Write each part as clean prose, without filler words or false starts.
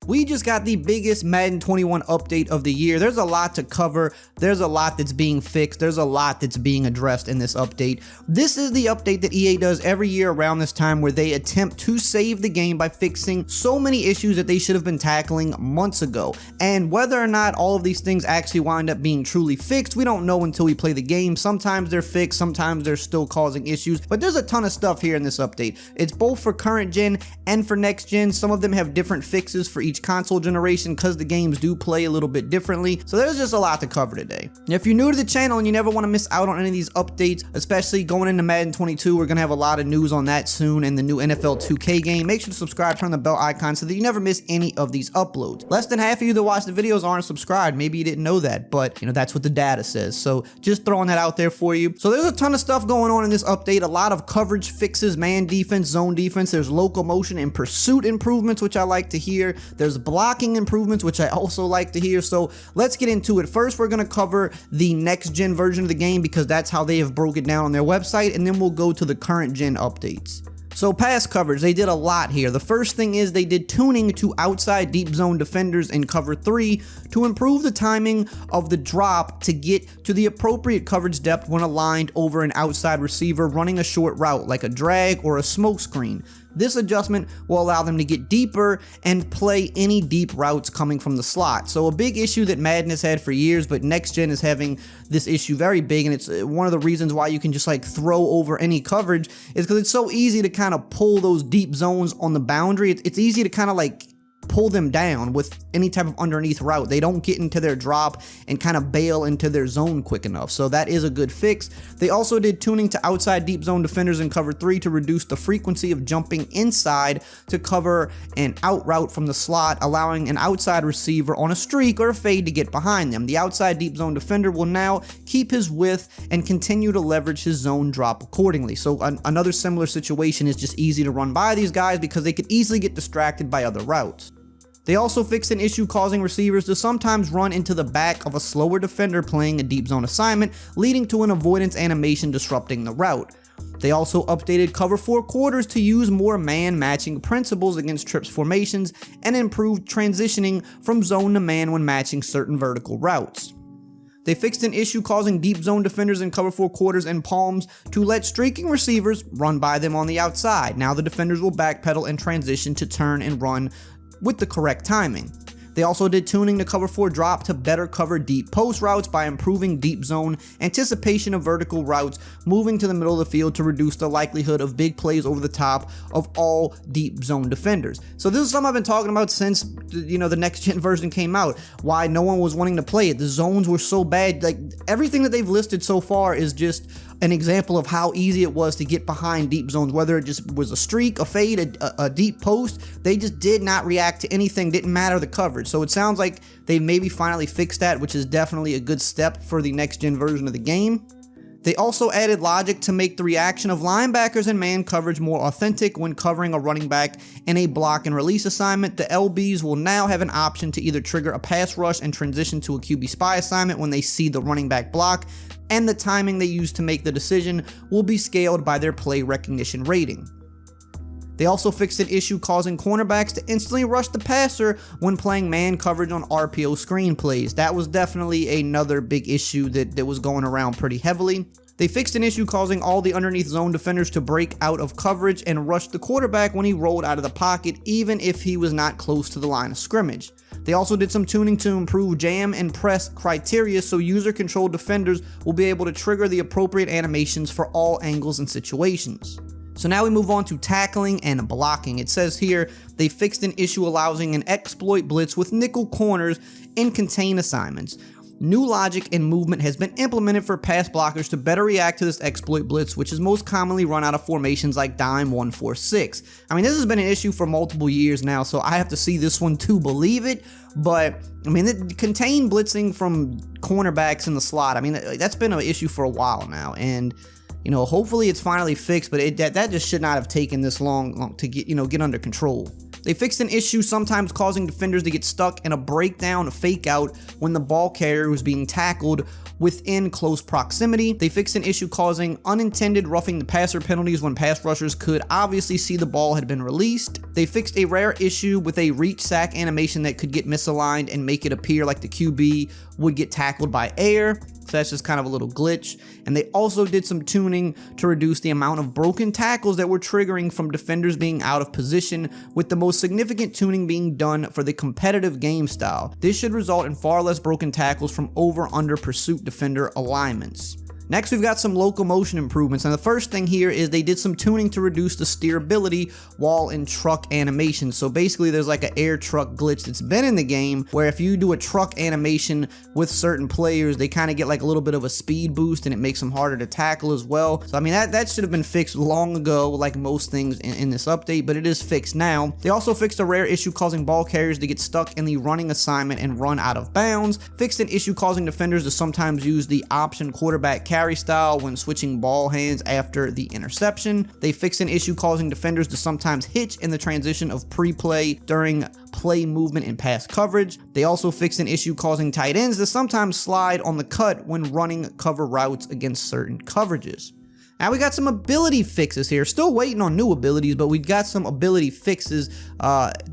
We just got the biggest Madden 21 update of the year. There's a lot to cover. There's a lot that's being fixed. There's a lot that's being addressed in this update. This is the update that EA does every year around this time where they attempt to save the game by fixing so many issues that they should have been tackling months ago. And whether or not all of these things actually wind up being truly fixed, we don't know until we play the game. Sometimes they're fixed, sometimes they're still causing issues, but there's a ton of stuff here in this update. It's both for current gen and for next gen. Some of them have different fixes for each console generation because the games do play a little bit differently. So there's just a lot to cover today. If you're new to the channel and you never want to miss out on any of these updates, especially going into Madden 22, we're going to have a lot of news on that soon and the new NFL 2K game. Make sure to subscribe, turn the bell icon so that you never miss any of these uploads. Less than half of you that watch the videos aren't subscribed. Maybe you didn't know that, but that's what the data says. So just throwing that out there for you. So there's a ton of stuff going on in this update. A lot of coverage fixes, man defense, zone defense. There's locomotion and pursuit improvements, which I like to hear. There's blocking improvements, which I also like to hear. So let's get into it. First, we're going to cover the next gen version of the game because that's how they have broke it down on their website, and then we'll go to the current gen updates. So pass coverage, they did a lot here. The first thing is they did tuning to outside deep zone defenders in cover 3 to improve the timing of the drop to get to the appropriate coverage depth when aligned over an outside receiver running a short route like a drag or a smoke screen. This adjustment will allow them to get deeper and play any deep routes coming from the slot. So a big issue that Madden has had for years, but next gen is having this issue very big, and it's one of the reasons why you can just like throw over any coverage is because it's so easy to kind of pull those deep zones on the boundary. It's easy to kind of like pull them down with any type of underneath route. They don't get into their drop and kind of bail into their zone quick enough. So that is a good fix. They also did tuning to outside deep zone defenders in cover 3 to reduce the frequency of jumping inside to cover an out route from the slot, allowing an outside receiver on a streak or a fade to get behind them. The outside deep zone defender will now keep his width and continue to leverage his zone drop accordingly. So another similar situation is just easy to run by these guys because they could easily get distracted by other routes. They also fixed an issue causing receivers to sometimes run into the back of a slower defender playing a deep zone assignment, leading to an avoidance animation disrupting the route. They also updated cover 4 quarters to use more man matching principles against trips formations and improved transitioning from zone to man when matching certain vertical routes. They fixed an issue causing deep zone defenders in cover 4 quarters and palms to let streaking receivers run by them on the outside. Now the defenders will backpedal and transition to turn and run with the correct timing. They also did tuning to cover 4 drop to better cover deep post routes by improving deep zone anticipation of vertical routes, moving to the middle of the field to reduce the likelihood of big plays over the top of all deep zone defenders. So this is something I've been talking about since the next gen version came out, why no one was wanting to play it. The zones were so bad. Like everything that they've listed so far is just an example of how easy it was to get behind deep zones, whether it just was a streak, a fade, a deep post. They just did not react to anything, didn't matter the coverage. So it sounds like they maybe finally fixed that, which is definitely a good step for the next gen version of the game. They also added logic to make the reaction of linebackers and man coverage more authentic when covering a running back in a block and release assignment. The LBs will now have an option to either trigger a pass rush and transition to a QB spy assignment when they see the running back block, and the timing they use to make the decision will be scaled by their play recognition rating. They also fixed an issue causing cornerbacks to instantly rush the passer when playing man coverage on RPO screen plays. That was definitely another big issue that was going around pretty heavily. They fixed an issue causing all the underneath zone defenders to break out of coverage and rush the quarterback when he rolled out of the pocket, even if he was not close to the line of scrimmage. They also did some tuning to improve jam and press criteria so user-controlled defenders will be able to trigger the appropriate animations for all angles and situations. So now we move on to tackling and blocking. It says here they fixed an issue allowing an exploit blitz with nickel corners in contain assignments. New logic and movement has been implemented for pass blockers to better react to this exploit blitz, which is most commonly run out of formations like dime 1-4-6. I mean, this has been an issue for multiple years now, so I have to see this one to believe it. But I mean, it contain blitzing from cornerbacks in the slot. I mean, that's been an issue for a while now, and hopefully it's finally fixed. But that just should not have taken this long to get under control. They fixed an issue sometimes causing defenders to get stuck in a breakdown fake out when the ball carrier was being tackled within close proximity. They fixed an issue causing unintended roughing the passer penalties when pass rushers could obviously see the ball had been released. They fixed a rare issue with a reach sack animation that could get misaligned and make it appear like the QB would get tackled by air. So that's just kind of a little glitch. And they also did some tuning to reduce the amount of broken tackles that were triggering from defenders being out of position, with the most significant tuning being done for the competitive game style. This should result in far less broken tackles from over-under pursuit defender alignments. Next, we've got some locomotion improvements, and the first thing here is they did some tuning to reduce the steerability while in truck animation. So basically there's like an air truck glitch that's been in the game where if you do a truck animation with certain players, they kind of get like a little bit of a speed boost and it makes them harder to tackle as well. So I mean that should have been fixed long ago, like most things in this update, but it is fixed now. They also fixed a rare issue causing ball carriers to get stuck in the running assignment and run out of bounds, fixed an issue causing defenders to sometimes use the option quarterback carry style when switching ball hands after the interception. They fixed an issue causing defenders to sometimes hitch in the transition of pre-play during play movement and pass coverage. They also fixed an issue causing tight ends to sometimes slide on the cut when running cover routes against certain coverages. Now we got some ability fixes here. Still waiting on new abilities, but we got some ability fixes.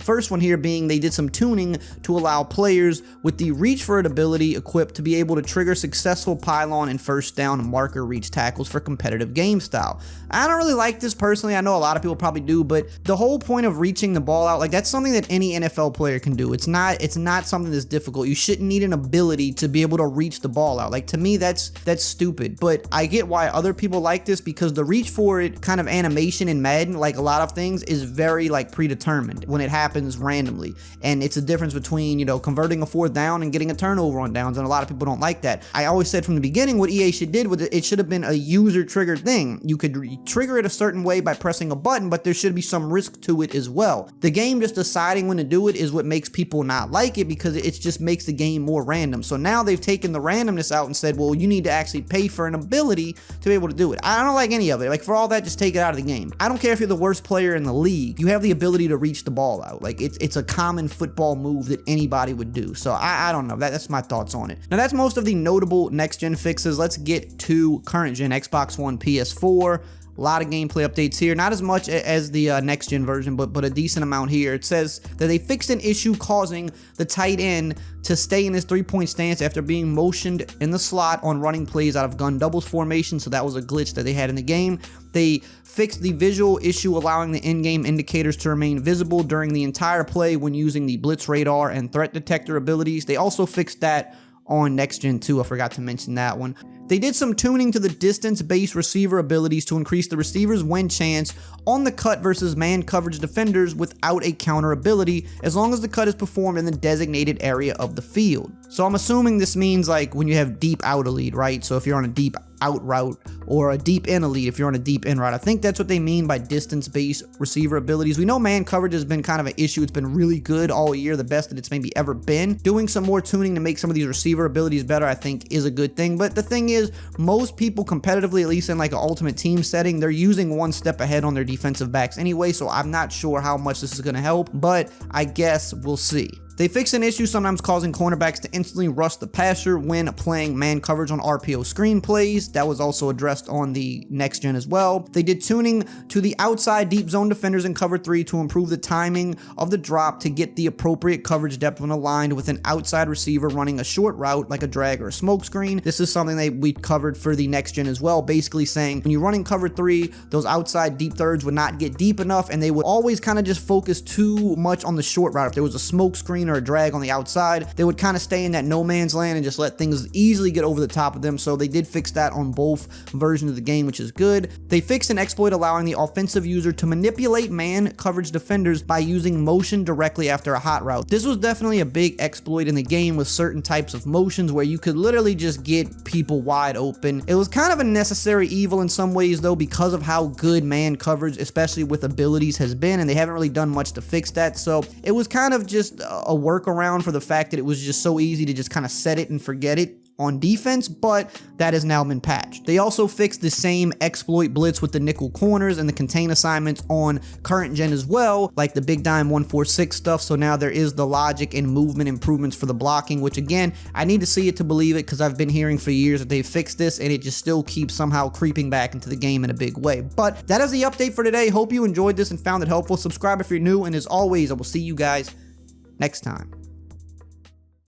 First one here being they did some tuning to allow players with the reach for it ability equipped to be able to trigger successful pylon and first down marker reach tackles for competitive game style. I don't really like this personally. I know a lot of people probably do, but the whole point of reaching the ball out, like that's something that any NFL player can do. It's not something that's difficult. You shouldn't need an ability to be able to reach the ball out. Like to me, that's stupid. But I get why other people like this, because the reach for it kind of animation in Madden, like a lot of things, is very like predetermined when it happens randomly. And it's a difference between, you know, converting a fourth down and getting a turnover on downs, and a lot of people don't like that. I always said from the beginning what EA should did with it should have been a user triggered thing. You could trigger it a certain way by pressing a button, but there should be some risk to it as well. The game just deciding when to do it is what makes people not like it, because it just makes the game more random. So now they've taken the randomness out and said, well, you need to actually pay for an ability to be able to do it. I don't like any of it. Like for all that, just take it out of the game. I don't care if you're the worst player in the league. You have the ability to reach the ball out. Like it's a common football move that anybody would do. So I don't know. That's my thoughts on it. Now that's most of the notable next gen fixes. Let's get to current gen Xbox One, PS4. A lot of gameplay updates here, not as much as the next gen version, but a decent amount here. It says that they fixed an issue causing the tight end to stay in his 3-point stance after being motioned in the slot on running plays out of gun doubles formation. So that was a glitch that they had in the game. They fixed the visual issue allowing the in-game indicators to remain visible during the entire play when using the blitz radar and threat detector abilities. They also fixed that on next gen 2. I forgot to mention that one. They did some tuning to the distance-based receiver abilities to increase the receiver's win chance on the cut versus man coverage defenders without a counter ability, as long as the cut is performed in the designated area of the field. So I'm assuming this means like when you have deep out elite, right? So if you're on a deep out route, or a deep in elite if you're on a deep in route. I think that's what they mean by distance-based receiver abilities. We know man coverage has been kind of an issue. It's been really good all year, the best that it's maybe ever been. Doing some more tuning to make some of these receiver abilities better, I think, is a good thing. But the thing is, most people competitively, at least in like an ultimate team setting, they're using one step ahead on their defensive backs anyway, so I'm not sure how much this is going to help, but I guess we'll see. They fix an issue sometimes causing cornerbacks to instantly rush the passer when playing man coverage on RPO screenplays. That was also addressed on the next gen as well. They did tuning to the outside deep zone defenders in cover 3 to improve the timing of the drop to get the appropriate coverage depth when aligned with an outside receiver running a short route like a drag or a smoke screen. This is something that we covered for the next gen as well, basically saying when you're running cover 3, those outside deep thirds would not get deep enough, and they would always kind of just focus too much on the short route. If there was a smoke screen or a drag on the outside, they would kind of stay in that no man's land and just let things easily get over the top of them. So they did fix that on both versions of the game, which is good. They fixed an exploit allowing the offensive user to manipulate man coverage defenders by using motion directly after a hot route. This was definitely a big exploit in the game with certain types of motions where you could literally just get people wide open. It was kind of a necessary evil in some ways though, because of how good man coverage, especially with abilities, has been, and they haven't really done much to fix that. So it was kind of just a workaround for the fact that it was just so easy to just kind of set it and forget it. on defense, but that has now been patched. They also fixed the same exploit blitz with the nickel corners and the contain assignments on current gen as well, like the big dime 146 stuff. So now there is the logic and movement improvements for the blocking, which again, I need to see it to believe it, because I've been hearing for years that they've fixed this and it just still keeps somehow creeping back into the game in a big way. But that is the update for today. Hope you enjoyed this and found it helpful. Subscribe if you're new, and as always, I will see you guys next time.